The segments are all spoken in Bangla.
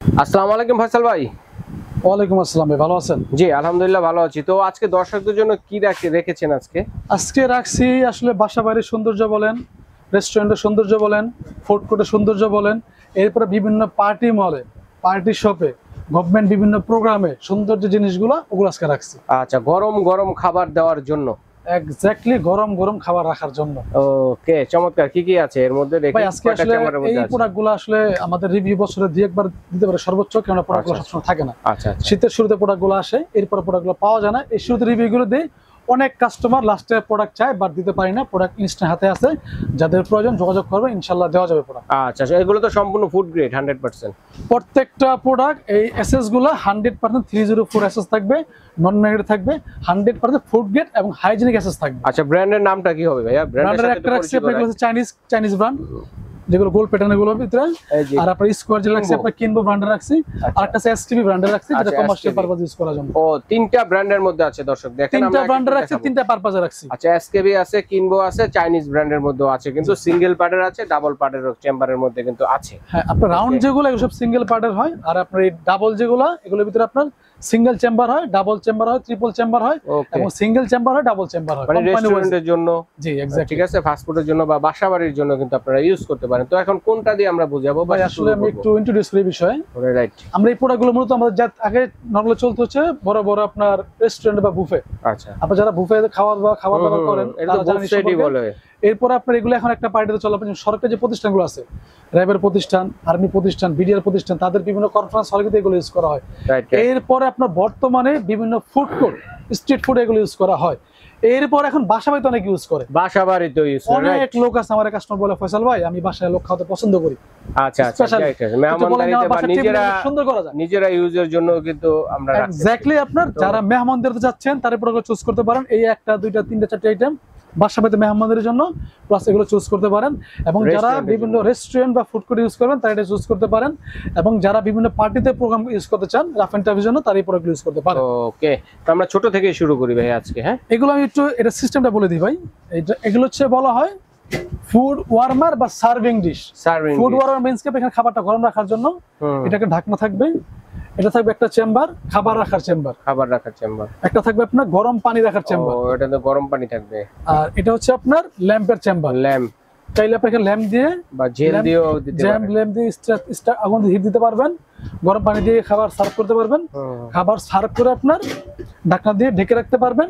আসসালামু আলাইকুম ফয়সাল ভাই। ওয়ালাইকুম আসসালাম ভাই, ভালো আছেন? জি আলহামদুলিল্লাহ ভালো আছি। তো আজকে দর্শকদের জন্য কি রেখেছেন আজকে? আজকে রাখছি আসলে বাসা বাড়ির সৌন্দর্য বলেন, রেস্টুরেন্টের সৌন্দর্য বলেন, ফুড কোর্টের সৌন্দর্য বলেন, এরপরে বিভিন্ন পার্টি মলে, পার্টি শপে, গভর্নমেন্ট বিভিন্ন প্রোগ্রামে সৌন্দর্য জিনিসগুলো ওগুলো আজকে রাখছি। আচ্ছা, গরম গরম খাবার দেওয়ার জন্য। এক্স্যাক্টলি গরম গরম খাবার রাখার জন্য। ওকে, চমৎকার। কি কি আছে এর মধ্যে? দেখি ভাই আজকে আসলে এই প্রোডাক্টগুলো আসলে আমাদের রিভিউ বছরে দুই একবার দিতে পারে সর্বোচ্চ, কারণ প্রোডাক্টগুলো সবসময় থাকে না। আচ্ছা আচ্ছা। শীতের শুরুতে প্রোডাক্টগুলো আসে, এরপর প্রোডাক্টগুলো পাওয়া যায় না। এই শুরুতে রিভিউগুলো দেই, অনেক কাস্টমার লাস্টে প্রোডাক্ট চায় বাট দিতে পারি না। প্রোডাক্ট ইনস্ট্যান্ট হাতে আছে, যাদের প্রয়োজন যোগাযোগ করবে, ইনশাআল্লাহ দেওয়া যাবে প্রোডাক্ট। আচ্ছা আচ্ছা, এগুলো তো সম্পূর্ণ ফুড গ্রেড 100%। প্রত্যেকটা প্রোডাক্ট এই এসএস গুলো 100% 304 এসএস থাকবে, নন ম্যাগনেট থাকবে, 100% ফুড গ্রেড এবং হাইজিনিক এসএস থাকবে। আচ্ছা, ব্র্যান্ডের নামটা কি হবে ভাইয়া? ব্র্যান্ডের একটা রাখছি আপনাদের চাইনিজ ব্র্যান্ড, যেগুলো গোল প্যাটার্নের গুলো ভিতরে। আর আপনার স্কোয়ার যেটা রাখছি আপনার কিনবো ব্র্যান্ডের রাখছি, আর একটা এসটিভি ব্র্যান্ডের রাখছি, যেটা কমার্শিয়াল পারপাস ইউজ করার জন্য। ও, তিনটা ব্র্যান্ডের মধ্যে আছে দর্শক, দেখেন আমরা তিনটা ব্র্যান্ডের রাখছি, তিনটা পারপাসে রাখছি। আচ্ছা, এসকেবি আছে, কিনবো আছে, চাইনিজ ব্র্যান্ডের মধ্যে আছে, কিন্তু সিঙ্গেল পার্টের আছে, ডাবল পার্টের চেম্বারের মধ্যে কিন্তু আছে। হ্যাঁ, আপনার রাউন্ড যেগুলো এগুলো সব সিঙ্গেল পার্টের হয়, আর আপনার এই ডাবল যেগুলো এগুলোর ভিতরে আপনার সিঙ্গেল চেম্বার হয়, ডাবল চেম্বার হয়, ট্রিপল চেম্বার হয়, এবং সিঙ্গেল চেম্বার হয়, ডাবল চেম্বার হয়। মানে রেস্টুরেন্টের জন্য, জি এক্স্যাক্টলি, ঠিক আছে, ফাস্ট ফুডের জন্য বা বাসাবাড়ির জন্য কিন্তু আপনারা ইউজ করতে পারেন। তো এখন কোনটা দিয়ে আমরা বুঝাবো? ভাই আসলে আমি একটু ইন্ট্রোডিউস করি বিষয়ে। রাইট। আমরা এই প্রোডাক্টগুলো মূলত আমাদের যা আগে নরমালি চলতে হচ্ছে বড় বড় আপনার রেস্টুরেন্ট বা বুফে। আচ্ছা, আপনারা যারা বুফে খাবার দাবার করেন তারা জানেন সেটাই বলে। এরপর আপনার এগুলো এখন একটা পার্টিতে চলে, আপনার সরকারি যে প্রতিষ্ঠানগুলো আছে, র্যাবের প্রতিষ্ঠান, আর্মি প্রতিষ্ঠান, বিডিআর প্রতিষ্ঠান, তাদের বিভিন্ন কনফারেন্স হলে কিন্তু এগুলো ইউজ করা হয়। এরপরে আপনার বর্তমানে বিভিন্ন ফুড কোর্ট, স্ট্রিট ফুড এগুলো ইউজ করা হয়। এরপর এখন বাসা বাড়িতে অনেক ইউজ করে, বাসা বাড়িতে ইউজ করে। অনেক লোক আছে আমার কাস্টমার বলে, ফয়সাল ভাই আমি বাসায় লোক খাওয়াতে পছন্দ করি। আচ্ছা আচ্ছা, মেহমানদারিতে বা সুন্দর করা যায়, নিজেরা ইউজের জন্য কিন্তু আমরা এক্স্যাক্টলি আপনার যারা মেহমানদারিতে যাচ্ছেন তারা প্রোডাক্ট চুজ করতে পারেন। এই একটা দুইটা তিনটা চারটা আইটেম বাসা বাড়িতে মেহমানদের জন্য প্লাস এগুলো চুজ করতে পারেন। এবং যারা বিভিন্ন রেস্টুরেন্ট বা ফুড কোর্ট ইউজ করবেন তারা এটা চুজ করতে পারেন। এবং যারা বিভিন্ন পার্টিতে প্রোগ্রাম ইউজ করতে চান, রাফ এন্ড টাফের জন্য, তারা এই প্রোডাক্ট ইউজ করতে পারেন। ওকে, তো আমরা ছোট থেকে শুরু করি ভাই আজকে। হ্যাঁ, এগুলো আমি একটু এটা সিস্টেমটা বলে দিই ভাই। এগুলো হচ্ছে বলা হয় ফুড ওয়ার্মার বা serving dish. Food warmer means কি এখানে খাবারটা গরম রাখার জন্য এটাকে ঢাকনা থাকবে, এটা থাকবে একটা চেম্বার, খাবার রাখার চেম্বার, একটা থাকবে আপনার গরম পানি রাখার চেম্বার, এটা তো গরম পানি থাকবে। আর এটা হচ্ছে আপনার ল্যাম্পের চেম্বার। ল্যাম্প চাইলে আপনাকে ল্যাম্প দিয়ে বা জেল দিয়েও দিতে পারেন, ল্যাম্প দিয়ে আগুন দিয়ে হিট দিতে পারবেন, গরম পানি দিয়ে খাবার সার্ভ করতে পারবেন। খাবার সার্ভ করে আপনার ঢাকনা দিয়ে ঢেকে রাখতে পারবেন,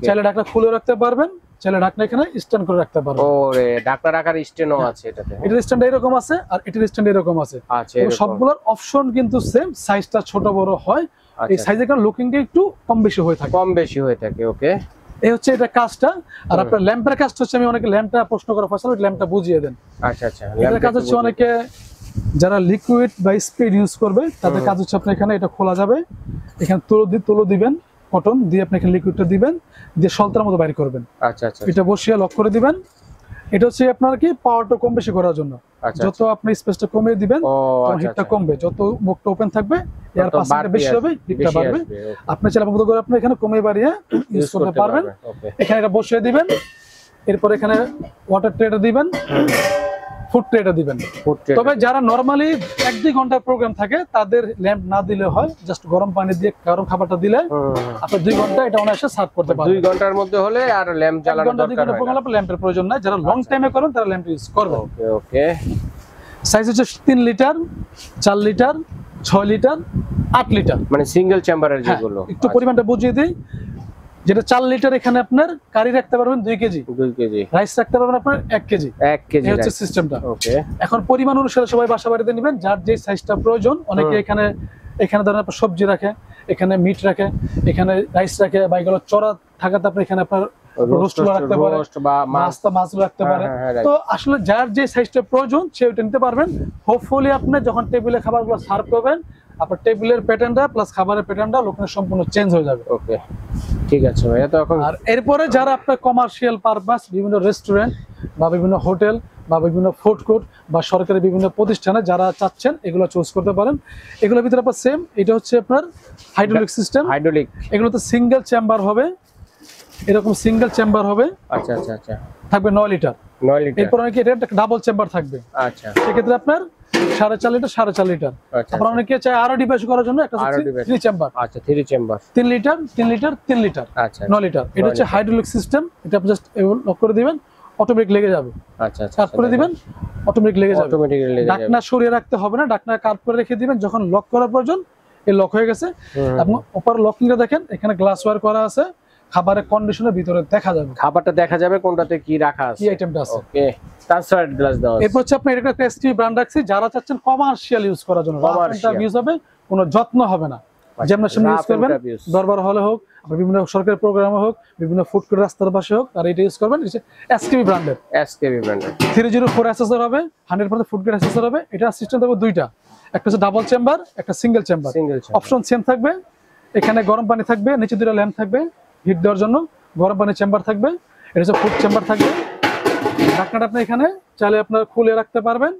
চাইলে ঢাকনা খুলে রাখতে পারবেন, চাইলে ঢাকনা এখানে স্ট্যান্ড করে রাখতে পারবেন। ওরে, ঢাকনা রাখার স্ট্যান্ডও আছে এটাতে। এটার স্ট্যান্ড এরকম আছে আর এটার স্ট্যান্ড এরকম আছে। আচ্ছা, সবগুলোর অপশন কিন্তু সেম, সাইজটা ছোট বড় হয়। এই সাইজের কারণে লুকিংটা একটু কম বেশি হয়ে থাকে। ওকে, এই হচ্ছে এটা কাজটা। আর আপনার ল্যাম্পের কাজটা হচ্ছে, আমি অনেকে ল্যাম্পটা প্রশ্ন করা ফসল, ল্যাম্পটা বুঝিয়ে দেন। আচ্ছা আচ্ছা, এটার কাজ হচ্ছে অনেকে যারা লিকুইড বা স্প্রিড ইউজ করবে তাদের কাজ হচ্ছে আপনার এখানে এটা খোলা যাবে, এখানে তুলো দিবেন, কটন দিয়ে আপনি এখানে লিকুইডটা দিবেন, দিয়ে সলতার মতো বাইর করবেন। আচ্ছা আচ্ছা, এটা বসিয়ে লক করে দিবেন। এটা হচ্ছে আপনার কি পাওয়ারটা কম বেশি করার জন্য। যত আপনি স্পেসটা কমিয়ে দিবেন তখন হিটটা কমবে, যত মুখটা ওপেন থাকবে এর পাশে বেশি হবে, হিটটা বাড়বে। আপনি চাইলে মতো করে আপনি এখানে কমিয়ে বাড়িয়ে ইউজ করতে পারবেন। এখানে এটা বসিয়ে দিবেন, এরপর এখানে ওয়াটার ট্রেটা দিবেন, ফুড ট্রেটা দিবেন। তবে যারা নরমালি 1-2 ঘন্টার প্রোগ্রাম থাকে তাদের ল্যাম্প না দিলে হয়, জাস্ট গরম পানি দিয়ে গরম খাবারটা দিলে আপনি 2 ঘন্টা এটা অনায়াসে সার্ভ করতে পারবেন। 2 ঘন্টার মধ্যে হলে আর ল্যাম্প জ্বালানোর দরকার হয় না। ল্যাম্পের প্রয়োজন নাই, যারা লং টাইমে করেন তারা ল্যাম্প ইউজ করবে। ওকে ওকে, সাইজ হচ্ছে 3 লিটার, 4 লিটার, 6 লিটার, 8 লিটার, মানে সিঙ্গেল চেম্বারের যেগুলো। একটু পরিমাণটা বুঝিয়ে দিই। যেটা 4 লিটার, এখানে আপনার কারি রাখতে পারবেন 2 কেজি, রাইস রাখতে পারবেন আপনার 1 কেজি। এই হচ্ছে সিস্টেমটা। ওকে, এখন পরিমাণ অনুসারে সবাই বাসা বাড়িতে নেবেন, যার যে সাইজটা প্রয়োজন। অনেকে এখানে ধরেন আপনার সবজি রাখে, এখানে মিট রাখে, এখানে রাইস রাখে, বা এগুলো চড়া থাকাতে আপনি এখানে আপনার রোস্ট রাখতে পারেন বা মাছ রাখতে পারেন। তো আসলে যার যে সাইজটা প্রয়োজন সে ওটা নিতে পারবেন। হোপফুলি আপনি যখন টেবিলে খাবারগুলো সার্ভ করবেন, আপনার টেবিলের প্যাটার্নটা প্লাস খাবারের প্যাটার্নটা লোকের সম্পূর্ণ চেঞ্জ হয়ে যাবে। ওকে, ঠিক আছে ভাইয়া। তো এখন আর এরপরে যারা আপনার কমার্শিয়াল পারপাস, বিভিন্ন রেস্টুরেন্ট বা বিভিন্ন হোটেল বা বিভিন্ন ফুড কোর্ট বা সরকারি বিভিন্ন প্রতিষ্ঠানে যারা চাচ্ছেন, এগুলো চুজ করতে পারেন। এগুলোর ভিতরে আপনার সেম, এটা হচ্ছে আপনার হাইড্রোলিক সিস্টেম। এগুলোতে সিঙ্গেল চেম্বার হবে, এরকম সিঙ্গেল চেম্বার হবে। আচ্ছা আচ্ছা আচ্ছা, থাকবে 9 লিটার। এরপর অনেকে এটা একটা ডাবল চেম্বার থাকবে। আচ্ছা, সেক্ষেত্রে আপনার 4.5 লিটার 4.5 লিটার। আচ্ছা আবার অনেকে চায় আরো ডিভাইস করার জন্য একটা হচ্ছে 3 চেম্বার। আচ্ছা 3 চেম্বার 3 লিটার 3 লিটার 3 লিটার আচ্ছা 9 লিটার। এটা হচ্ছে হাইড্রোলিক সিস্টেম। এটা আপনি জাস্ট লক করে দিবেন, অটোমেটিক লেগে যাবে। আচ্ছা আচ্ছা কাট করে দিবেন, অটোমেটিক লেগে যাবে। অটোমেটিক্যালি লেগে যাবে। ঢাকনা সরিয়ে রাখতে হবে না, ঢাকনা কাট করে রেখে দিবেন। যখন লক করার প্রয়োজন এই লক হয়ে গেছে। এবং উপর লকিংটা দেখেন, এখানে গ্লাস ওয়্যার করা আছে, খাবারের কন্ডিশনের ভিতরে দেখা যাবে, খাবারটা দেখা যাবে কোনটাতে কি রাখা আছে, কি আইটেমটা আছে। ওকে, ট্রান্সপারেন্ট গ্লাস দাও। এরপর হচ্ছে আপনি এটা একটা এসটি ব্র্যান্ড রাখছি, যারা চাচ্ছেন কমার্শিয়াল ইউজ করার জন্য, রাফ ইউজ হবে, কোনো যত্ন হবে না, যেমন ইউজ করবেন দরবার হলে হোক, বিভিন্ন সরকারি প্রোগ্রামে হোক, বিভিন্ন ফুড কোর্ট রাস্তার পাশে হোক, আর এটা ইউজ করবেন। এসকেবি ব্র্যান্ডের, 304 অ্যাসেসর হবে, 100% ফুড গ্রেড অ্যাসেসর হবে। এটা সিস্টেম থাকবে দুইটা, একটা হচ্ছে ডাবল চেম্বার, একটা সিঙ্গেল চেম্বার। অপশন সেম থাকবে। এখানে গরম পানি থাকবে, নিচে দুটো ল্যাম্প থাকবে হিট দেওয়ার জন্য, গরম পানি চেম্বার থাকবে। এটা হচ্ছে ফুড চেম্বার থাকবে। ঢাকনাটা আপনি এখানে চাইলে আপনার খুলে রাখতে পারবেন,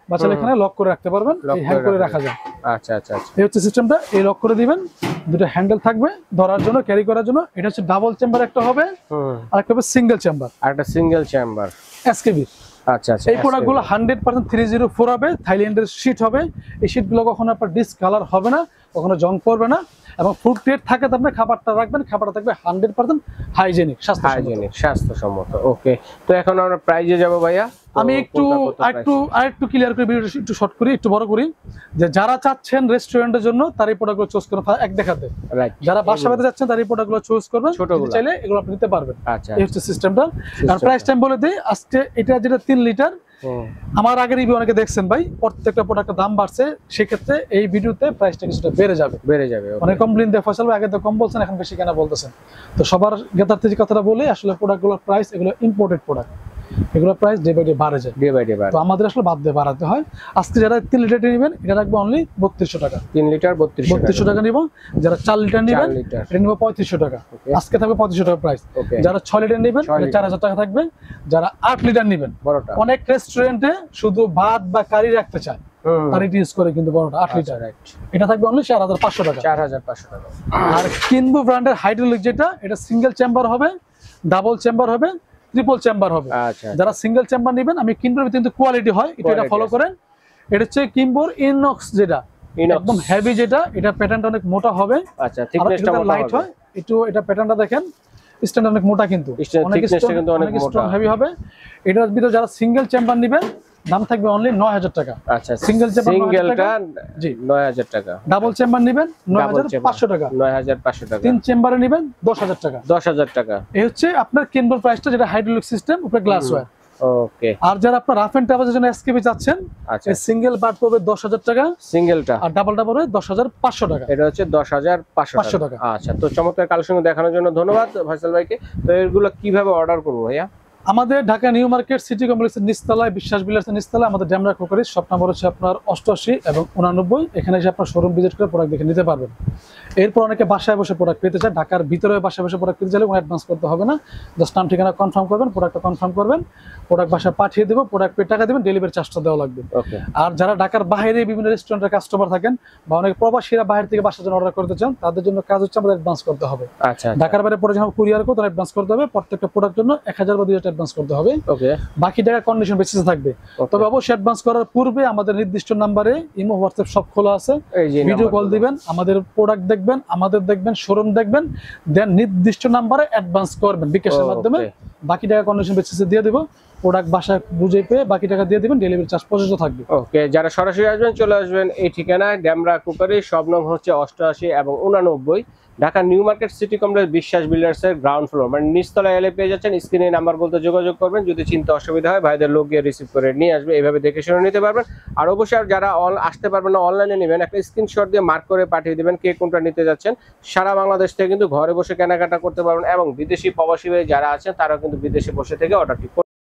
বা চাইলে এখানে লক করে রাখতে পারবেন, হ্যাং করে রাখা যায়। আচ্ছা আচ্ছা আচ্ছা, এই হচ্ছে সিস্টেমটা। এই লক করে দিবেন, দুটো হ্যান্ডেল থাকবে ধরার জন্য, ক্যারি করার জন্য। এটা হচ্ছে ডাবল চেম্বার একটা হবে, আর একটা হবে সিঙ্গেল চেম্বার, আর একটা সিঙ্গেল চেম্বার এসকেবি। আচ্ছা আচ্ছা, এই প্রোডাক্টগুলো 100% 304 হবে, থাইল্যান্ডের শীট হবে। এই শীটগুলো কখনো আপনার ডিসকালার হবে না, কখনো জং পড়বে না, এবং ফুড গ্রেড থাকে। তো আপনি খাবারটা রাখবেন, খাবারটা থাকবে 100% হাইজেনিক, স্বাস্থ্যসম্মত। ওকে, তো এখন আমরা প্রাইজে যাব ভাইয়া। আমি আরেকটু ক্লিয়ার করে ভিডিওটা একটু শর্ট করি, একটু বড় করি, যে যারা চাচ্ছেন রেস্টুরেন্টের জন্য তার এই প্রোডাক্টগুলো চুজ করুন এক দেখাতে। যারা বাসা বাড়িতে যাচ্ছেন তার এই প্রোডাক্টগুলো চুজ করবেন, চাইলে এগুলো আপনি নিতে পারবেন। আচ্ছা, এই হচ্ছে সিস্টেমটা। আর প্রাইস টাইম বলে দেই, আজকে এটা যেটা 3 লিটার, আমার আগের রিভিউ অনেকে দেখছেন ভাই, প্রত্যেকটা প্রোডাক্টের দাম বাড়ছে, সেক্ষেত্রে এই ভিডিওতে প্রাইসটা কিছুটা বেড়ে যাবে। অনেক কমপ্লেইন দেয় ফয়সাল ভাই আগে তো কম বলছেন, এখন বেশি কেন বলতেছেন। তো সবার জ্ঞাতার্থে যে কথাটা বলে, আসলে প্রোডাক্টগুলোর প্রাইস, এগুলো ইম্পোর্টেড প্রোডাক্ট, এগুলো প্রাইস ডে বাই ডে বাড়ে যায়, তো আমাদের আসলে বাদ দিয়ে বাড়াতে হয়। আজকে যারা 3 লিটার নেবেন, এটা রাখবো অনলি 3200 টাকা। 3 লিটার 3200 টাকা নিব। যারা 4 লিটার নেবেন, এটা নিব 3500 টাকা। আজকে থাকবে 3500 টাকা প্রাইস। যারা 6 লিটার নেবেন, এটা 4000 টাকা থাকবে। যারা 8 লিটার নেবেন, অনেক রেস্টুরেন্টে শুধু ভাত বা কারি রাখতে চায়, আর এটা ইউজ করে কিন্তু বড়টা 8 লিটার, এটা থাকবে অনলি 4500 টাকা। 4500 টাকা। আর কিনবু ব্র্যান্ডের হাইড্রোলিক যেটা, এটা সিঙ্গেল চেম্বার হবে, ডাবল চেম্বার হবে, ট্রিপল চেম্বার হবে। যারা সিঙ্গেল চেম্বার নেবেন, আমি কিনবুর কিন্তু কোয়ালিটি হয়, এটা ফলো করেন। এটা হচ্ছে কিনবুর ইনক্স, যেটা একদম হেভি, যেটা এটা প্যাটার্নটা অনেক মোটা হবে। আচ্ছা, থিকনেসটা লাইট হয় একটু। এটা প্যাটার্নটা দেখেন, স্ট্যান্ড অনেক মোটা, কিন্তু অনেক স্ট্রং হেভি হবে। এটার ভিতরে যারা সিঙ্গেল চেম্বার নেবেন, দাম থাকবে অনলি 9000 টাকা। আচ্ছা, সিঙ্গেলটা 9000 টাকা। ডাবল চেম্বার নেবেন 9500 টাকা। 9500 টাকা। 3 চেম্বারে নেবেন 10000 টাকা। 10000 টাকা। এই হচ্ছে আপনার কিনবুর প্রাইসটা, যেটা হাইড্রোলিক সিস্টেম, উপরে গ্লাস ওয়্যার। ওকে। আর যারা আপনার রাফ এন্ড টাফের জন্য এসকেবি চাচ্ছেন, এই সিঙ্গেল পার্ট পড়বে 10000 টাকা, সিঙ্গেলটা, আর ডাবলটা পড়বে 10500 টাকা। এটা হচ্ছে 10500 টাকা। আচ্ছা, তো চমৎকার কালেকশন দেখানোর জন্য ধন্যবাদ ফয়সাল ভাইকে। তো এগুলো কিভাবে অর্ডার করব ভাইয়া? আমাদের ঢাকা নিউ মার্কেট সিটি কমপ্লেক্সের নিচতলায়, বিশ্বাস বিলাসের নিচতলায় আমাদের ড্যামরা ক্রোকারি শপ নাম্বার হচ্ছে আপনার 88 এবং 89। এখানে এসে আপনার শোরুম ভিজিট করে প্রোডাক্ট দেখে নিতে পারবেন। এরপর অনেকে বাসায় বসে প্রোডাক্ট পেতে চায়, ঢাকার ভিতরে বাসায় বসে প্রোডাক্ট পেতে চাইলে কোনো অ্যাডভান্স করতে হবে না, জাস্ট নাম ঠিকানা কনফার্ম করবেন, প্রোডাক্টটা কনফার্ম করবেন, প্রোডাক্ট বাসায় পাঠিয়ে দেবো, প্রোডাক্ট পেয়ে টাকা দেবেন, ডেলিভারি চার্জটা দেওয়া লাগবে। আর যারা ঢাকার বাইরে বিভিন্ন রেস্টুরেন্টের কাস্টমার থাকেন, বা অনেক প্রবাসীরা বাইরে থেকে বাসার জন্য অর্ডার করতে চান, তাদের জন্য কাজ হচ্ছে আমাদের অ্যাডভান্স করতে হবে। ঢাকার বাইরে পরে যখন কুরিয়ার করতে অ্যাডভান্স করতে হবে, প্রত্যেকটা প্রোডাক্ট জন্য 1000 বা 2000 অ্যাডভান্স করতে হবে। বাকি টাকা কন্ডিশন বেসিসে থাকবে। তবে অবশ্যই অ্যাডভান্স করার পূর্বে আমাদের নির্দিষ্ট নাম্বারে ইমো, হোয়াটসঅ্যাপ সব খোলা আছে, ভিডিও কল দিবেন, আমাদের প্রোডাক্ট দেখবেন, আমাদের দেখবেন, শোরুম দেখবেন, দেন নির্দিষ্ট নাম্বারে অ্যাডভান্স করবেন বিকাশের মাধ্যমে। বাকি টাকা কন্ডিশন বেসিসে দিয়ে দেব, প্রোডাক্ট বাসায় বুঝে পেয়ে বাকি টাকা দিয়ে দিবেন, ডেলিভারি চার্জ প্রযোজ্য থাকবে। ওকে, যারা সরাসরি আসবেন চলে আসবেন এই ঠিকানায়, ড্যামরা ক্রোকারি, শপ নং হচ্ছে 88 এবং 89, Dhaka new market city complex, বিশ্বাস বিল্ডার্স এর গ্রাউন্ড ফ্লোর, মানে নিচতলায় এলে পেয়ে যাচ্ছেন। স্ক্রিনে নাম্বার বলতে যোগাযোগ করবেন, যদি চিন্তা অসুবিধা হয় ভাইদের লোক গিয়ে রিসিভ করে নিয়ে আসবে, এইভাবে দেখে শুনে নিতে পারবেন। আর অবশ্যই যারা আসতে পারবেন না, অনলাইনে নেবেন, একটা স্ক্রিনশট দিয়ে মার্ক করে পাঠিয়ে দিবেন কে কোনটা নিতে যাচ্ছেন। সারা বাংলাদেশ থেকে কিন্তু ঘরে বসে কেনাকাটা করতে পারবেন, এবং বিদেশি প্রবাসী যারা আছেন তারাও কিন্তু বিদেশে বসে থেকে অর্ডারটি